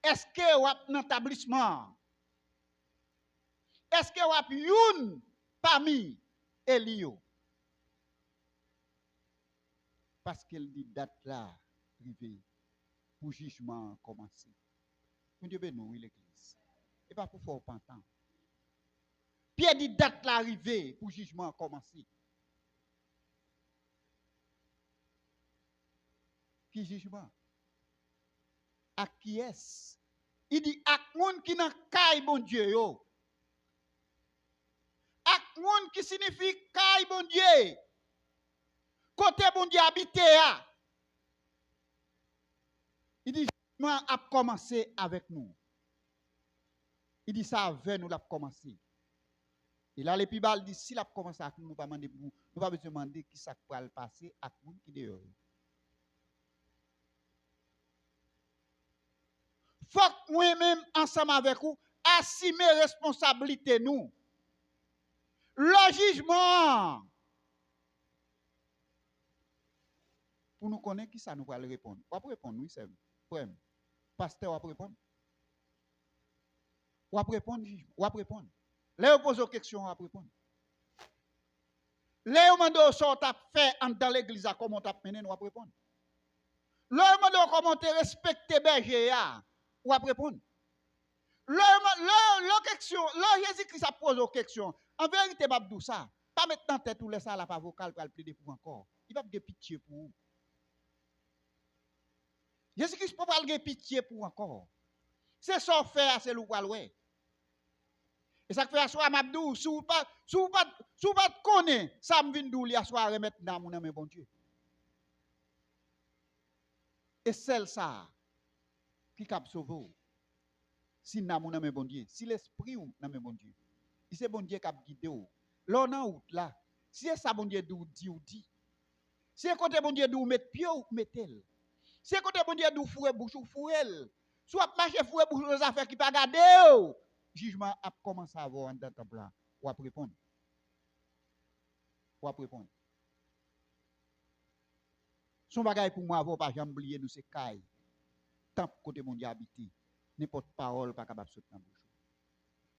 Est-ce que vous avez un établissement? Est-ce que vous avez une parmi Elio? Parce qu'elle dit date là, privée, pour jugement commencer. Mon Dieu béni, oui, l'église. Et pas pour faire pantan. Pierre dit date là arrivée, pour jugement commencer. Qui jugement? À qui est-ce? Il dit à monde qui n'a caille bon Dieu yo. À monde qui signifie caille bon Dieu. Côté bon Dieu habité a. Il dit jugement a commencé avec nous. Il dit ça avec nous l'a commencé. Et là l'épibal dit si l'a commencé avec nous, nous pas demander nous pas besoin demander qui ça va le passer à monde qui dehors. Faut que moi-même ensemble avec vous assumer responsabilité nous. Le jugement pour nous connaître qui ça nous va le répondre. On va répondre oui c'est vrai. Pasteur va répondre. On va répondre, on va répondre. Là on pose une question, on va répondre. Là on demande ce que tu fait dans l'église comment tu as mené, on va répondre. Là on demande comment tu respectes berger, on va répondre. La question, là Jésus-Christ a posé une question. En vérité, pas tout ça. Pas mettre dans tête tout les ça la pas vocal pour le plaider pour encore. Il va de pitié pour vous. Jésus-Christ peut pas de pitié pour encore. C'est ça faire, c'est le ouais. Et ça fait à soi m'abdou, si vous pas connaît, ça me vient d'où li à soi remettre dans mon âme bon Dieu. Et celle ça qui cap sauver. Si dans mon âme bon Dieu, si l'esprit ou dans bon Dieu. C'est bon Dieu qui a guidé ou. Là on out là. Si c'est ça bon Dieu dit ou dit. Si c'est côté bon Dieu d'où mettre pied ou mettez-le. Si c'est côté bon Dieu d'où fouer bouche ou fouer. Soit marcher fouer bouche aux affaires qui pas garder ou. Jugement a commencé à avoir dans temple là. Ou à répondre. Ou à répondre. Son bagage pour moi avoir pas jamais oublier nous c'est caille. Tant côté bon Dieu habité. N'importe parole pas capable de sortir dans bouche.